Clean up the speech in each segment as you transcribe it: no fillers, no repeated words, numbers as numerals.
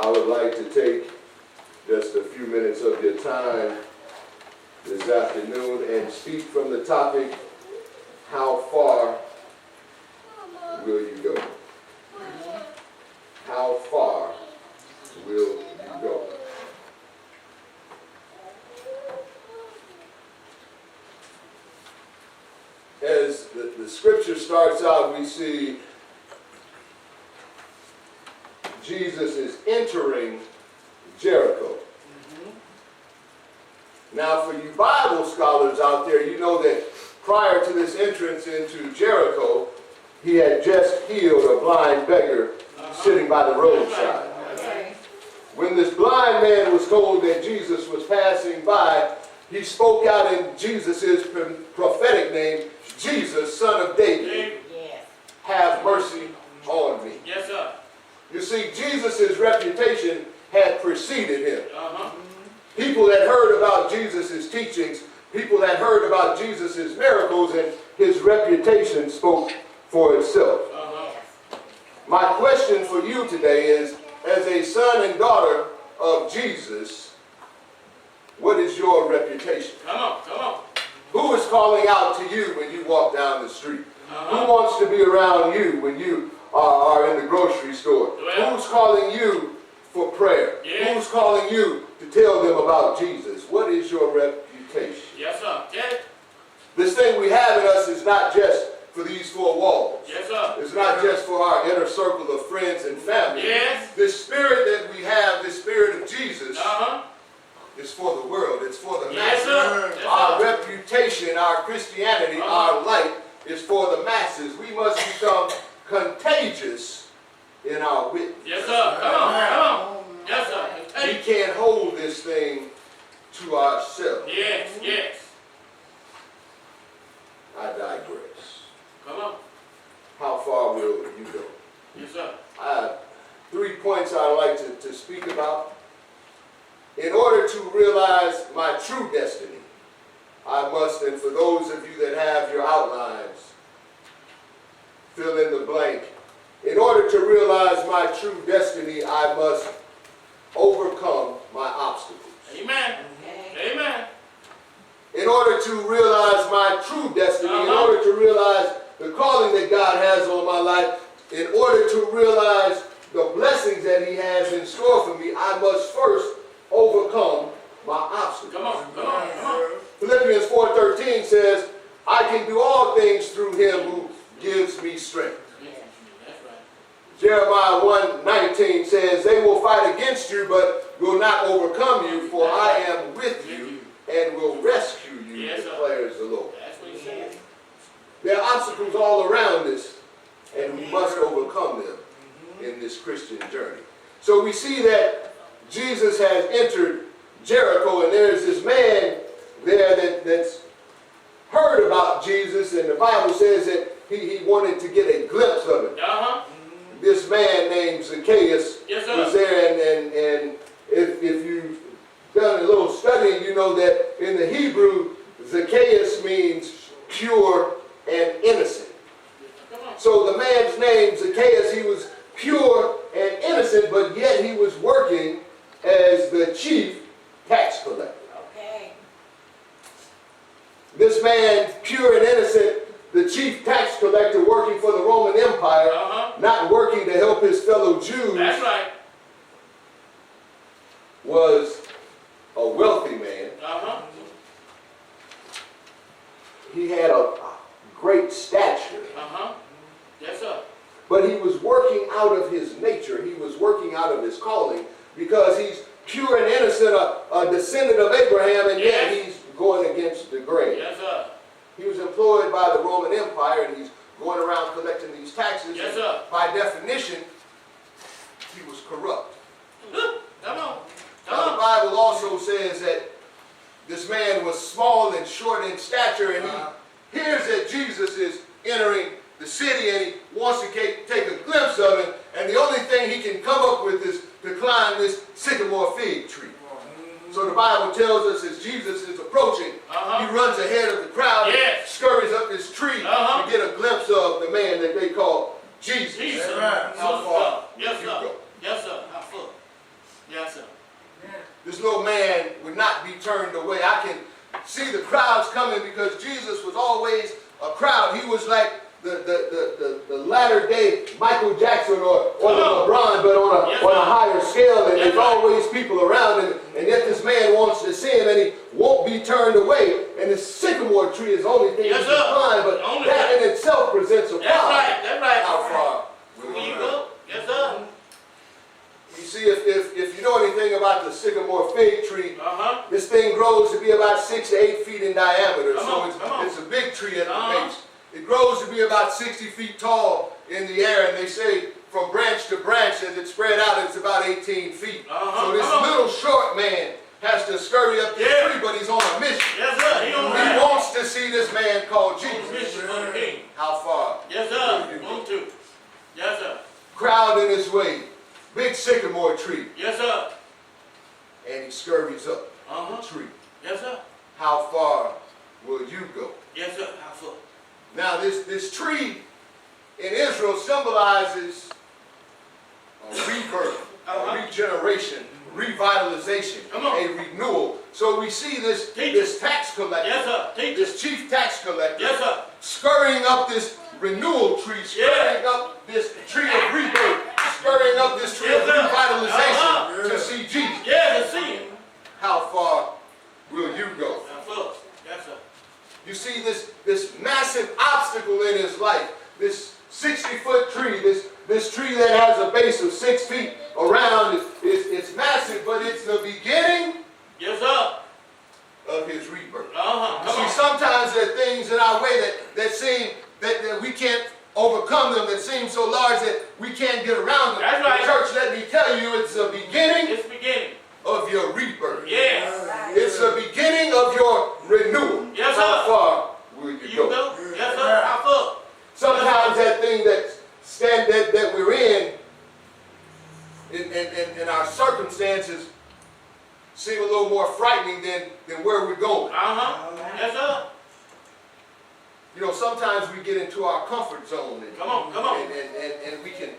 I would like to take just a few minutes of your time this afternoon and speak from the topic, how far will you go? How far will you go? As the scripture starts out, we see Jesus is entering Jericho. Now, for you Bible scholars out there, you know that prior to this entrance into Jericho, he had just healed a blind beggar sitting by the roadside. When this blind man was told that Jesus was passing by, he spoke out in Jesus' prophetic name, Jesus, son of David, have mercy on me. Yes, sir. You see, Jesus' reputation had preceded him. People had heard about Jesus' teachings, people had heard about Jesus' miracles, and his reputation spoke for itself. My question for you today is, as a son and daughter of Jesus, what is your reputation? Come on, come on. Who is calling out to you when you walk down the street? Who wants to be around you when you are in the grocery store? Well, who's calling you for prayer? Yeah. Who's calling you to tell them about Jesus? What is your reputation? Yes, sir. Yes, This thing we have in us is not just for these four walls. yes, sir. It's not just for our inner circle of friends and family. Yes. This spirit that we have, this spirit of Jesus, Uh-huh. is for the world. It's for the Yes, masses. sir. Yes, Our sir. reputation, our Christianity, our light is for the masses. We must become contagious in our witness. Yes, sir. Come on, come on. Yes, sir. We Hey. can't hold this thing to ourselves. Yes, yes. I digress. Come on. How far will you go? Yes, sir. I have 3 points I'd like to speak about. In order to realize my true destiny, I must, and for those of you that have your outlines, fill in the blank. In order to realize my true destiny, I must overcome my obstacles. Amen. Amen. In order to realize my true destiny, in order to realize the calling that God has on my life, in order to realize the blessings that he has in store for me, I must first overcome my obstacles. Come on, come on, come on. Philippians 4:13 says, I can do all things through him who gives me strength. That's right. Jeremiah 1:19 says, they will fight against you, but will not overcome you, for I am with you and will rescue you, Yes, sir. declares the Lord. That's what he said. There are obstacles all around us, and we must overcome them in this Christian journey. So we see that Jesus has entered Jericho, and there's this man there that's heard about Jesus, and the Bible says that he wanted to get a glimpse of it. This man named Zacchaeus Yes, sir. was there, and if you've done a little studying, you know that in the Hebrew, Zacchaeus means pure and innocent. So the man's name, Zacchaeus, he was pure and innocent, but yet he was working as the chief tax collector. This man, pure and innocent, the chief tax collector working for the Roman Empire, not working to help his fellow Jews, That's right. was a wealthy man. He had a great stature. Yes, sir. But he was working out of his nature. He was working out of his calling because he's pure and innocent, a descendant of Abraham, and yet he's going against the grain. Yes, sir. He was employed by the Roman Empire, and he's going around collecting these taxes. Yes, sir. By definition, he was corrupt. Come on. Now, the Bible also says that this man was small and short in stature, and he hears that Jesus is entering the city, and he wants to take a glimpse of him, and the only thing he can come up with is to climb this sycamore fig tree. So the Bible tells us as Jesus is approaching, he runs ahead of the crowd, and scurries up this tree to get a glimpse of the man that they call Jesus. Jesus. How far will Yes, you sir. go? Yes, sir. How far? little man would not be turned away. I can see the crowds coming because Jesus was always a crowd. He was like the latter day Michael Jackson or the LeBron, but on a higher scale, and there's always people around him, and yet this man wants to see him, and he won't be turned away. And the sycamore tree is the only thing he can climb, but that in itself presents a problem. That's right. How far will Here you you go? go. Yes, sir. You see, if you know anything about the sycamore fig tree, Uh-huh. this thing grows to be about 6 to 8 feet in diameter. Come So on. it's a big tree at the base. It grows to be about 60 feet tall in the air, and they say from branch to branch, as it's spread out, it's about 18 feet. So this little short man has to scurry up this tree, but he's on a mission. Yes, sir. He wants to see this man called Jesus. Mission for the king. How far? Yes, sir. Want to. Yes, sir. Crowd in his way. Big sycamore tree. Yes, sir. And he scurries up the tree. Yes, sir. How far will you go? Yes, sir. How far? Now this tree in Israel symbolizes a rebirth, a regeneration, revitalization, a renewal. So we see this tax collector, Yes, sir. this chief tax collector, Yes, sir. scurrying up this renewal tree, scurrying up this tree of rebirth, scurrying up this tree of revitalization to see Jesus. Yes, I see it. How far will you go? How far? Yes, sir. You see this massive obstacle in his life, this 60-foot tree, this tree that has a base of 6 feet around, it's massive, but it's the beginning Yes, sir. of his rebirth. Come See, sometimes there are things in our way that seem that we can't overcome them, that seem so large that we can't get around them. That's right. The church, let me tell you, it's the beginning It's beginning. of your rebirth. Yes. It's the beginning of your renewal. Yes, How sir. far will you You go? go. Yes, sir. How far? Sometimes that thing that we're in our circumstances seem a little more frightening than where we're going. Yes, sir. You know, sometimes we get into our comfort zone and Come on. and we can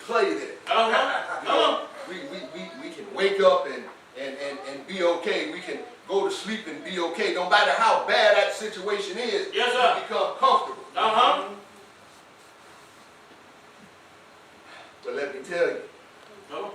play there. Come on. We can wake up and be okay. We can go to sleep and be okay. No matter how bad that situation is, Yes, sir. we become comfortable. But let me tell you, Come on.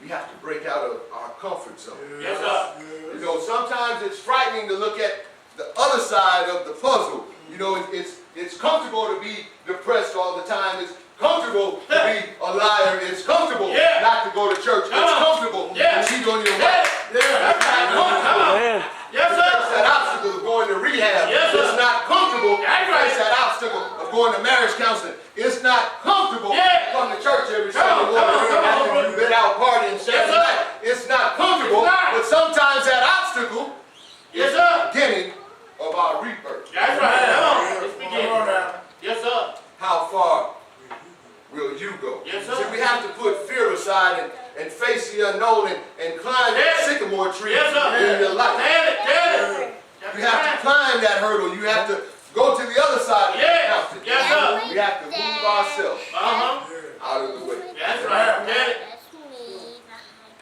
we have to break out of our comfort zone. Yes, sir. You know, sometimes it's frightening to look at the other side of the puzzle. You know, it's comfortable to be depressed all the time. It's comfortable to be a liar. It's comfortable not to go to church. It's comfortable to cheat on your wife. Yes, sir. Face that obstacle of going to rehab. Yes, sir. It's not comfortable to That's right. face that obstacle of going to marriage counseling. It's not comfortable to come to church every Sunday on, morning come on. after you've been out partying Saturday sir. night. It's not comfortable, It's not. but sometimes that obstacle Yes, is sir. the beginning of our rebirth. That's right. Come on. It's beginning. Yes, sir. How far will you go? Yes, sir. See, we have to put fear aside and face the unknown and climb that sycamore tree Yes, sir. in your life. Tell it. You have to climb that hurdle. You have to go to the other side of the mountain. Yes, sir. We have to move ourselves out of the way. That's right. Tell it.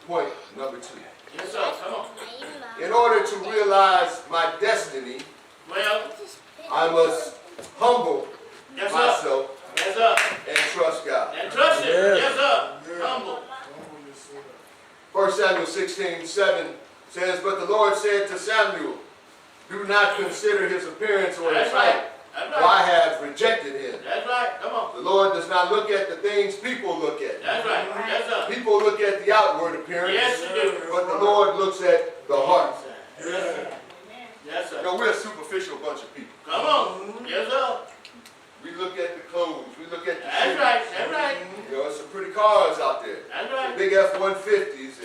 Point number 2. Yes, sir. Come on. In order to realize my destiny, Well, I must humble yes, sir. myself Yes, sir. and trust God. And trust Him. Yes, sir. Humble. 1 Samuel 16:7 says, "But the Lord said to Samuel, do not consider his appearance or his That's right. height, That's for I right. have rejected him." That's right. Come on. The Lord does not look at the things people look at. That's right. Yes, sir. People look at the outward appearance, Yes, you do. but the Lord looks at the heart. Yes, sir. Yes, You sir. know, we're a superficial bunch of people. Come on. Yes, sir. We look at the clothes, we look at the That's shoes. right. That's right. You know, some pretty cars out there. That's right. Big F-150s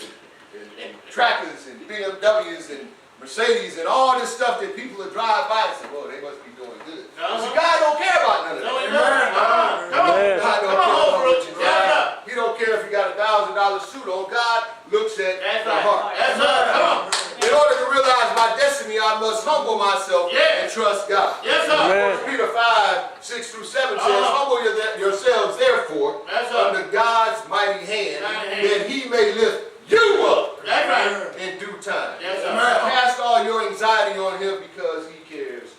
and trackers and BMWs and Mercedes and all this stuff that people that drive by and say, well, they must be doing good. See, God don't care about none of No, He that. doesn't. Come on. Come on. God don't Come on, care about Holbrook. what you Yes, drive. sir. He don't care if you got a $1,000 suit on. God looks at That's the right. heart. Yes, sir. Come on. In order to realize my destiny, I must humble myself and trust God. Yes, sir. 1 Peter 5:6-7 says, humble yourselves therefore Yes, sir. under God's mighty hand, Mighty hand. that He may lift you up That's That's right. in due time. Yes, sir. Cast all your anxiety on him because he cares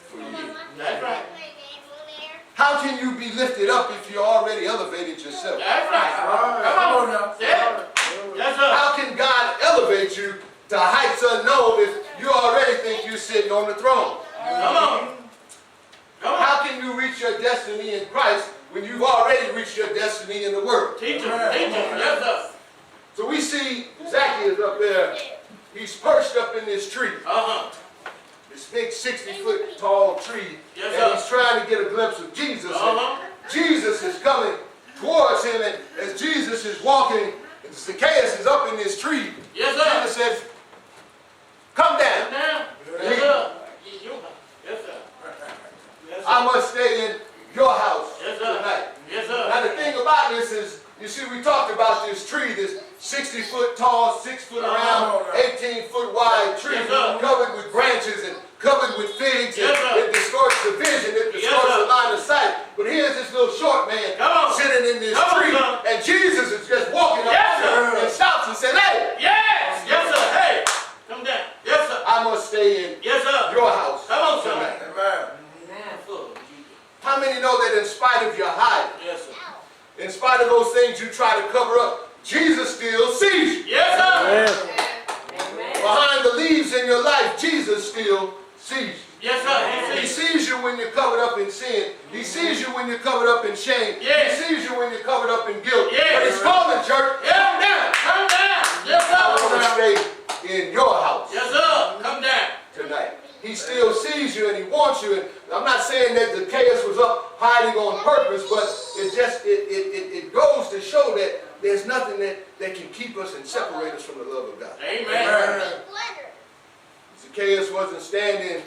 for you. That's right. How can you be lifted up if you already elevated yourself? That's right. Come on now. Yes, sir. How can God elevate you to heights unknown if you already think you're sitting on the throne? Come on. Come on. How can you reach your destiny in Christ when you've already reached your destiny in the Word? Teach him. Teach him. Yes, sir. So we see Zacchaeus up there. He's perched up in this tree. Uh-huh. This big 60-foot tall tree. Yes, and sir. he's trying to get a glimpse of Jesus. Uh-huh. And Jesus is coming towards him. And as Jesus is walking, and Zacchaeus is up in this tree. Yes, sir. Jesus says, come down. Come down. Yes, sir. Yes, sir. Yes, sir. I must stay in your house Yes, sir. tonight. Yes, sir. Now the thing about this is, you see, we talked about this tree, this 60-foot tall, 6 foot around, 18-foot wide tree, Yes, sir. covered with branches and covered with figs. Yes, and sir. it distorts the vision, it Yes, distorts sir. the line of sight. But here's this little short man Come on. sitting in this Come on, tree, son. and Jesus is just walking up Yes, sir. and stops and says, hey, Yes. Yes, sir. Hey. Come down. Yes, sir. I must stay in Yes, sir. your house Come on, son. tonight. Full. How many know that in spite of your hiding, Yes, sir. in spite of those things you try to cover up, Jesus still sees you? Yes, sir. Behind the leaves in your life, Jesus still sees you. Yes, sir. He sees you when you're covered up in sin. He sees you when you're covered up in shame. Yes. He sees you when you're covered up in guilt. Yes. But he's calling, church, Yes. come down. Come down. Yes, I want to sir. stay in your house Yes, sir. Come down. tonight. He still sees you and he wants you. And I'm not saying that Zacchaeus was up hiding on purpose, but it goes to show that there's nothing that can keep us and separate us from the love of God. Amen. Zacchaeus wasn't standing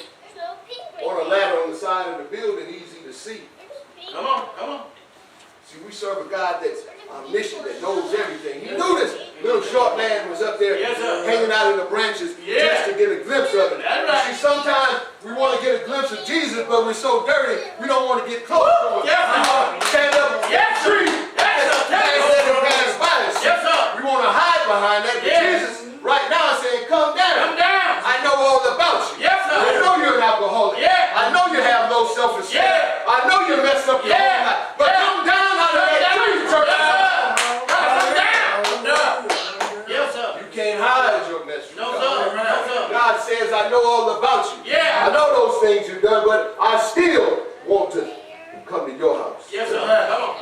on a ladder on the side of the building easy to see. Come on. Come on. See, we serve a God that's omniscient, that knows everything. He knew this little short man was up there Yes, sir. hanging out in the branches Yeah. just to get a glimpse of him. That's right. See, sometimes we want to get a glimpse of Jesus, but we're so dirty, we don't want to get close to him. Yes, We sir. want to stand up in Yes, the sir. tree Yes, sir. and let him pass by us. Yes, sir. We want to hide behind that, but Yes. Jesus right now is saying, come down. Come down. I know all about you. Yes, sir. I know you're an alcoholic. Yeah. I know you have low self-esteem. Yeah. I know you messed up your Yeah. whole life. But Yeah. come down out of that tree, church. Yes, sir. Come down. Come down. Yes, sir. You can't hide your mess from No, God. sir. No, sir. God says, I know all about you. Yeah. I know those things you've done, but I still want to come to your house. Yes, sir. Come on.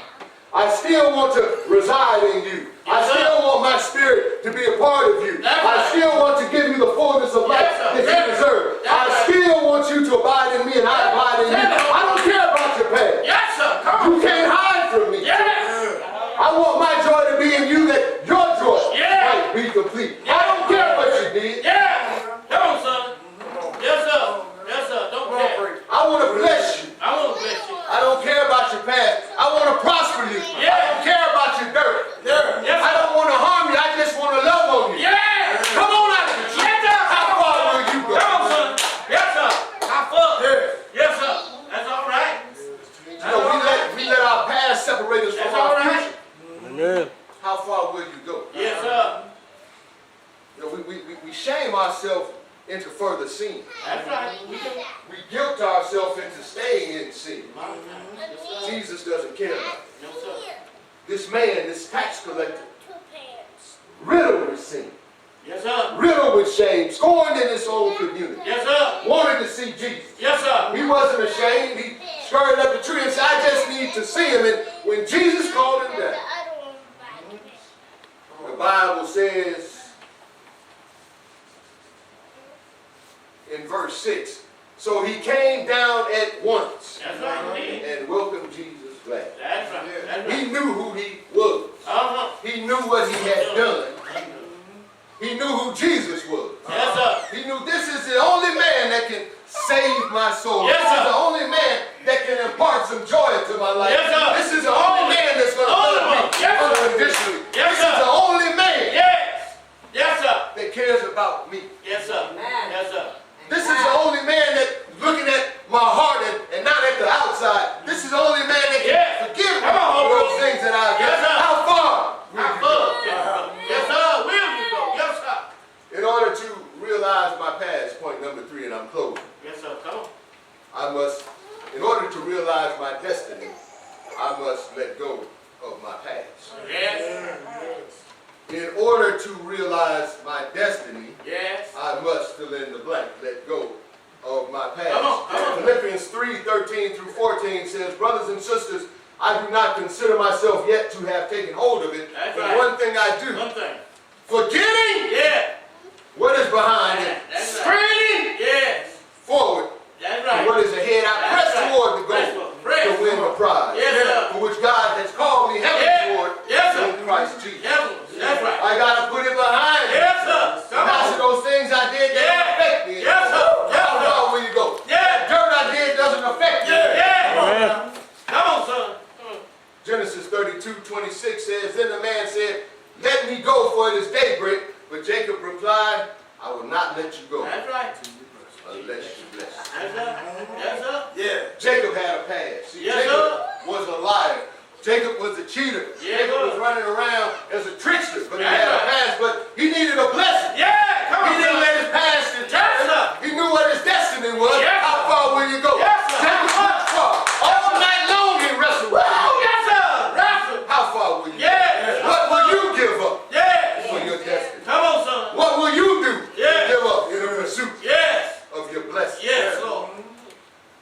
I still want to reside in you. I Yes, sir. still want my spirit to be a part of you. That's I right. still want to give you the fullness of life Yes, sir. that Yes. you deserve. That's I right. still want you to abide in me and I abide in you. Yes, sir. I don't care about your past. Yes, sir. Come You on. can't hide from me. Yes. I want my joy to be in you, that your joy Yeah. might be complete. I don't care what you did. Yeah. Come on, son. Yes, sir. Yes, sir. Don't care. I want to bless you. I won't bless you. I don't care about your past. I want to prosper you. Yeah. I don't care about your dirt. Yes, I sir. don't want to harm you. I just want to love on you. Yes. Come on out of the tree. Yes, sir. How far will you go? Come on, son. Yes, sir. How far? Yes, sir. That's all right. You know, we let our past separate us from That's all our right. future. Amen. How far will you go? Yes, sir. You know, we shame ourselves into further sin. That's right. We guilt ourselves into staying in sin. Jesus doesn't care about it. No, sir. This man, this tax collector, riddled with sin, Yes, sir. riddled with shame, scorned in his own community, Yes, sir. wanted to see Jesus. Yes, sir. He wasn't ashamed. He scurried up the tree and said, I just need to see him. And when Jesus called him down, the Bible says in verse 6, so he came down at once That's right. and welcomed Jesus glad. That's right. That's right. He knew who he was. Uh-huh. He knew what he had done. He knew who Jesus was. Yes, sir. He knew this is the only man that can save my soul. Yes, This is sir. the only man that can impart some joy into my life. Yes, sir. This is the only man that's going to Only love me one. Yes, sir. unconditionally. Yes, This sir. is the only man Yes. Yes, sir. that cares about me. Yes, sir. Yes, sir. This is the only man that's looking at my heart and not at the outside. This is the only man that can Yeah. forgive me Come on, for those Hembree. things that I've Yes, done. sir. How far will How you far? go? Yes, sir. Will you go? Yes, sir. must let go of my past. Yes. In order to realize my destiny, Yes. I must fill in the blank, let go of my past. Come on. Philippians 3:13 through 14 says, brothers and sisters, I do not consider myself yet to have taken hold of it. That's but right. one thing I do, One thing. forgetting Yeah. what is behind it, That's right. straining Yes. forward That's to right. what is ahead. I That's press right. toward the Press goal forward. Press to win the prize, Yes, sir. for which God has called me heaven Yeah. toward Yes, sir. in Christ Jesus. Yes, that's right. I got to put it behind me. Yes, sir. Come Now, on. those things I did Yeah. don't affect me. Yes, sir. Yes, How sir. far will you go? Yeah. Dirt I did doesn't affect me. Yeah. Come on, son. Genesis 32:26 says, then the man said, let me go, for it is daybreak. But Jacob replied, I will not let you go That's right. unless you bless. Yes, sir. Yes, sir. Yeah. Jacob had a past. See, Yes, Jacob sir. was a liar. Jacob was a cheater. Yeah, Jacob was sir. running around as a trickster, but he That's had a right. past, but he needed a blessing. Yeah. Come on, He didn't son. let his past determine. Yes, sir. He knew what his destiny was. Yes, How sir. far will you go? Yes, sir. Jacob went far. All night long he wrestled with him. Oh, yes, sir. Wrestle. How far will you Yes. go? What will you give up Yes. for your destiny? Come on, son. What will you do Yes. to give up in the pursuit Yes. of your blessing? Yes, Lord.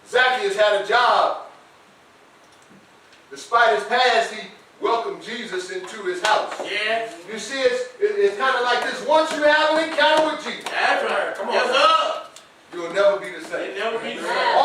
Zacchaeus had a job. Despite his past, he welcomed Jesus into his house. Yes. You see, it's kind of like this. Once you have an encounter with Jesus, That's right. Come on. Yes, sir. you'll never be the They same. never be the same.